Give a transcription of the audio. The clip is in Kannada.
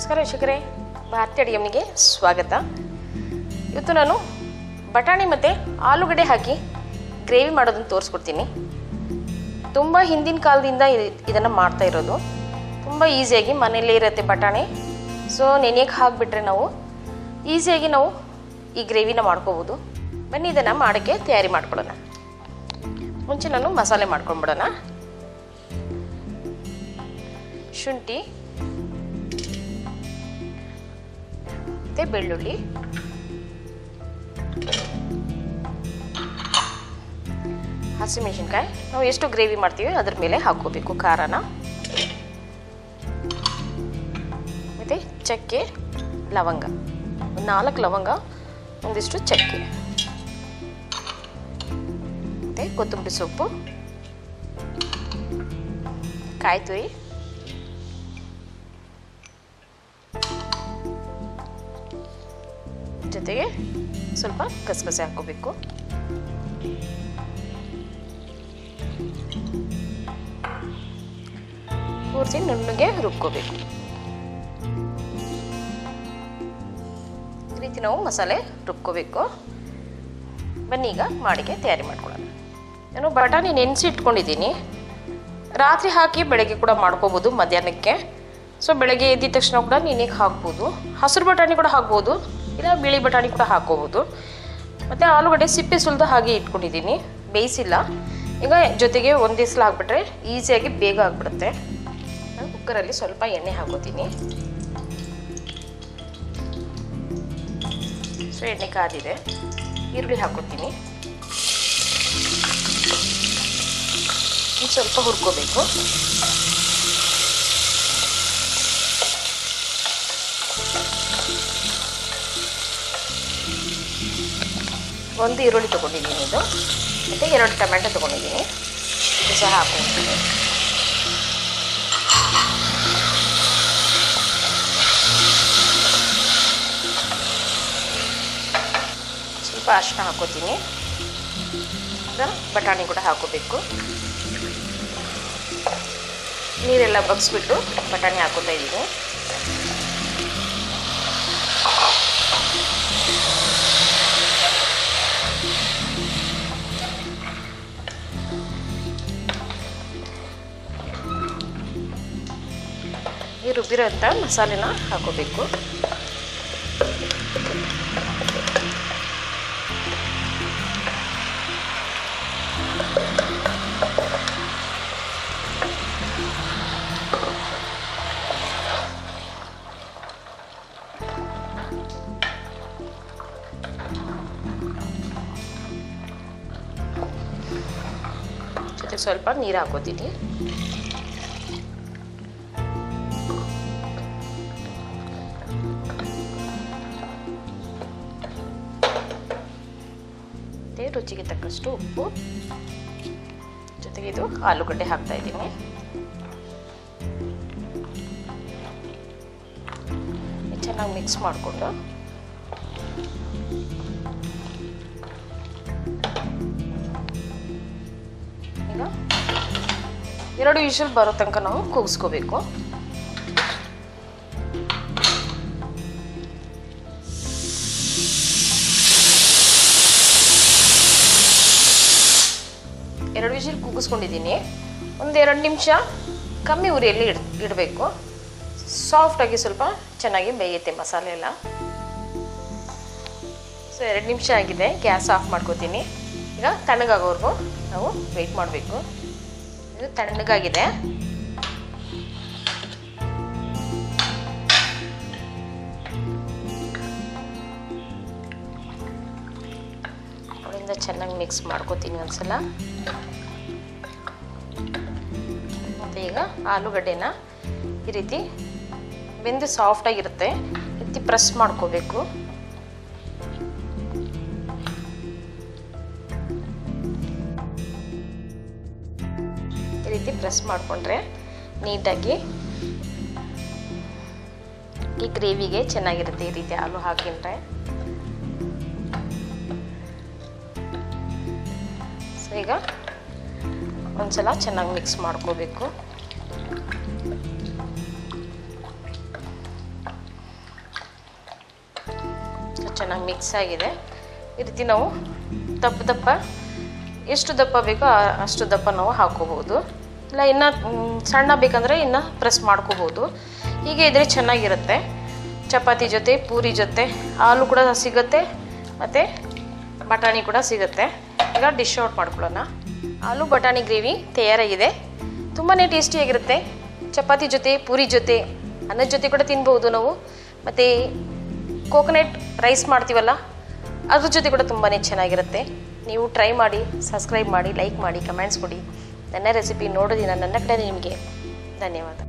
ನಮಸ್ಕಾರ ವೀಕ್ಷಕರೇ, ಭಾರತಿ ಅಡುಗೆಮನೆಗೆ ಸ್ವಾಗತ. ಇವತ್ತು ನಾನು ಬಟಾಣಿ ಮತ್ತು ಆಲೂಗಡ್ಡೆ ಹಾಕಿ ಗ್ರೇವಿ ಮಾಡೋದನ್ನು ತೋರಿಸ್ಕೊಡ್ತೀನಿ. ತುಂಬ ಹಿಂದಿನ ಕಾಲದಿಂದ ಇದನ್ನು ಮಾಡ್ತಾ ಇರೋದು. ತುಂಬ ಈಸಿಯಾಗಿ ಮನೆಯಲ್ಲೇ ಇರುತ್ತೆ ಬಟಾಣಿ. ಸೊ ನೆನೆಯಕ್ಕೆ ಹಾಕಿಬಿಟ್ರೆ ನಾವು ಈಸಿಯಾಗಿ ನಾವು ಈ ಗ್ರೇವಿನ ಮಾಡ್ಕೋಬೋದು. ಬನ್ನಿ ಇದನ್ನು ಮಾಡೋಕ್ಕೆ ತಯಾರಿ ಮಾಡ್ಕೊಳ್ಳೋಣ. ಮುಂಚೆ ನಾನು ಮಸಾಲೆ ಮಾಡ್ಕೊಂಡ್ಬಿಡೋಣ. ಶುಂಠಿ ಮತ್ತು ಬೆಳ್ಳುಳ್ಳಿ, ಹಸಿಮೆಣಸಿನ್ಕಾಯಿ ನಾವು ಎಷ್ಟು ಗ್ರೇವಿ ಮಾಡ್ತೀವಿ ಅದ್ರ ಮೇಲೆ ಹಾಕ್ಕೋಬೇಕು ಖಾರನ. ಮತ್ತು ಚಕ್ಕೆ, ಲವಂಗ, 4 ಲವಂಗ, ಒಂದಿಷ್ಟು ಚಕ್ಕೆ, ಮತ್ತು ಕೊತ್ತಂಬರಿ ಸೊಪ್ಪು, ಕಾಯಿ ತುರಿ, ಜೊತೆಗೆ ಸ್ವಲ್ಪ ಗಸಗಸೆ ಹಾಕೋಬೇಕು. ಪೂರ್ತಿ ನುಣ್ಣಗೆ ರುಬ್ಕೋಬೇಕು. ಈ ರೀತಿ ನಾವು ಮಸಾಲೆ ರುಬ್ಕೋಬೇಕು. ಬನ್ನಿ ಈಗ ಮಾಡಿಗೆ ತಯಾರಿ ಮಾಡ್ಕೊಳ್ಳೋಣ. ನಾನು ಬಟಾಣಿ ನೆನೆಸಿ ಇಟ್ಕೊಂಡಿದ್ದೀನಿ. ರಾತ್ರಿ ಹಾಕಿ ಬೆಳಗ್ಗೆ ಕೂಡ ಮಾಡ್ಕೋಬೋದು, ಮಧ್ಯಾಹ್ನಕ್ಕೆ. ಸೊ ಬೆಳಗ್ಗೆ ಎದ್ದಿದ ತಕ್ಷಣ ಕೂಡ ನೆನೆಗೆ ಹಾಕ್ಬೋದು. ಹಸಿರು ಬಟಾಣಿ ಕೂಡ ಹಾಕ್ಬೋದು, ಇಲ್ಲ ಬಿಳಿ ಬಟಾಣಿ ಕೂಡ ಹಾಕ್ಕೋಬೋದು. ಮತ್ತು ಆಲೂಗಡ್ಡೆ ಸಿಪ್ಪೆ ಸುಲಿದು ಹಾಗೆ ಇಟ್ಕೊಂಡಿದ್ದೀನಿ, ಬೇಯಿಸಿಲ್ಲ. ಈಗ ಜೊತೆಗೆ ಒಂದೇ ಸಲ ಹಾಕ್ಬಿಟ್ರೆ ಈಸಿಯಾಗಿ ಬೇಗ ಆಗಿಬಿಡುತ್ತೆ. ನಾನು ಕುಕ್ಕರಲ್ಲಿ ಸ್ವಲ್ಪ ಎಣ್ಣೆ ಹಾಕೋತೀನಿ. ಸೊ ಎಣ್ಣೆ ಕಾದಿದೆ, ಈರುಳ್ಳಿ ಹಾಕೋತೀನಿ. ಸ್ವಲ್ಪ ಹುರ್ಕೋಬೇಕು. ಒಂದು ಈರುಳ್ಳಿ ತೊಗೊಂಡಿದ್ದೀನಿ ಇದು, ಮತ್ತು 2 ಟೊಮೆಟೊ ತೊಗೊಂಡಿದ್ದೀನಿ. ಇದು ಸಹ ಹಾಕ್ಕೊಳ್ತೀನಿ. ಸ್ವಲ್ಪ ಅರಿಶಿನ ಹಾಕೋತೀನಿ. ಈಗ ಬಟಾಣಿ ಕೂಡ ಹಾಕೋಬೇಕು. ನೀರೆಲ್ಲ ಬಗ್ಸ್ಬಿಟ್ಟು ಬಟಾಣಿ ಹಾಕೋತಾ ಇದ್ದೀನಿ. ಈ ರುಬ್ಬಿರೋಂಥ ಮಸಾಲೆನ ಹಾಕೋಬೇಕು. ಜೊತೆಗೆ ಸ್ವಲ್ಪ ನೀರು ಹಾಕೋತೀನಿ. ರುಚಿಗೆ ತಕ್ಕಷ್ಟು ಉಪ್ಪು, ಜೊತೆಗೆ ಇದು ಆಲೂಗಡ್ಡೆ ಹಾಕ್ತಾ ಇದ್ದೀನಿ. ಚೆನ್ನಾಗಿ ಮಿಕ್ಸ್ ಮಾಡಿಕೊಂಡು ಈಗ 2 ವಿಷಲ್ ಬರೋ ತನಕ ನಾವು ಕೂಗಿಸ್ಕೋಬೇಕು. ಎರಡು ವಿಷಲ್ ಕೂಗಿಸ್ಕೊಂಡಿದ್ದೀನಿ. 1-2 ನಿಮಿಷ ಕಮ್ಮಿ ಉರಿಯಲ್ಲಿ ಇಡಬೇಕು. ಸಾಫ್ಟಾಗಿ ಸ್ವಲ್ಪ ಚೆನ್ನಾಗಿ ಬೇಯುತ್ತೆ ಮಸಾಲೆ ಎಲ್ಲ. ಸೊ 2 ನಿಮಿಷ ಆಗಿದೆ, ಗ್ಯಾಸ್ ಆಫ್ ಮಾಡ್ಕೋತೀನಿ. ಈಗ ತಣ್ಣಗಾಗೋವರೆಗೂ ನಾವು ವೆಯ್ಟ್ ಮಾಡಬೇಕು. ಇದು ತಣ್ಣಗಾಗಿದೆ. ಅವಳಿಂದ ಚೆನ್ನಾಗಿ ಮಿಕ್ಸ್ ಮಾಡ್ಕೋತೀನಿ ಒಂದ್ಸಲ. ಮತ್ತು ಈಗ ಆಲೂಗಡ್ಡೆನ ಈ ರೀತಿ ಬೆಂದು ಸಾಫ್ಟಾಗಿರುತ್ತೆ, ಈ ರೀತಿ ಪ್ರೆಸ್ ಮಾಡ್ಕೋಬೇಕು. ಈ ರೀತಿ ಪ್ರೆಸ್ ಮಾಡಿಕೊಂಡ್ರೆ ನೀಟಾಗಿ ಈ ಗ್ರೇವಿಗೆ ಚೆನ್ನಾಗಿರುತ್ತೆ. ಈ ರೀತಿ ಆಲೂ ಹಾಕಿದ್ರೆ ಈಗ ಒಂದ್ಸಲ ಚೆನ್ನಾಗಿ ಮಿಕ್ಸ್ ಮಾಡ್ಕೋಬೇಕು. ಚೆನ್ನಾಗಿ ಮಿಕ್ಸ್ ಆಗಿದೆ. ಈ ರೀತಿ ನಾವು ದಪ್ಪ ಎಷ್ಟು ದಪ್ಪ ಬೇಕೋ ಅಷ್ಟು ದಪ್ಪ ನಾವು ಹಾಕೋಬೋದು. ಇಲ್ಲ ಇನ್ನು ಸಣ್ಣ ಬೇಕಂದರೆ ಇನ್ನು ಪ್ರೆಸ್ ಮಾಡ್ಕೋಬೋದು. ಹೀಗೆ ಇದ್ರೆ ಚೆನ್ನಾಗಿರುತ್ತೆ. ಚಪಾತಿ ಜೊತೆ, ಪೂರಿ ಜೊತೆ, ಹಾಲು ಕೂಡ ಸಿಗುತ್ತೆ ಮತ್ತು ಬಟಾಣಿ ಕೂಡ ಸಿಗುತ್ತೆ. ಈಗ ಡಿಶ್ ಔಟ್ ಮಾಡ್ಕೊಳ್ಳೋಣ. ಆಲೂ ಬಟಾಣಿ ಗ್ರೇವಿ ತಯಾರಾಗಿದೆ. ತುಂಬಾ ಟೇಸ್ಟಿಯಾಗಿರುತ್ತೆ. ಚಪಾತಿ ಜೊತೆ, ಪೂರಿ ಜೊತೆ, ಅನ್ನದ ಜೊತೆ ಕೂಡ ತಿನ್ಬೋದು ನಾವು. ಮತ್ತು ಕೋಕೋನಟ್ ರೈಸ್ ಮಾಡ್ತೀವಲ್ಲ ಅದ್ರ ಜೊತೆ ಕೂಡ ತುಂಬಾ ಚೆನ್ನಾಗಿರುತ್ತೆ. ನೀವು ಟ್ರೈ ಮಾಡಿ, ಸಬ್ಸ್ಕ್ರೈಬ್ ಮಾಡಿ, ಲೈಕ್ ಮಾಡಿ, ಕಮೆಂಟ್ಸ್ ಕೊಡಿ. ನನ್ನ ರೆಸಿಪಿ ನೋಡೋದಿನ ನನ್ನ ಕಡೆ ನಿಮಗೆ ಧನ್ಯವಾದ.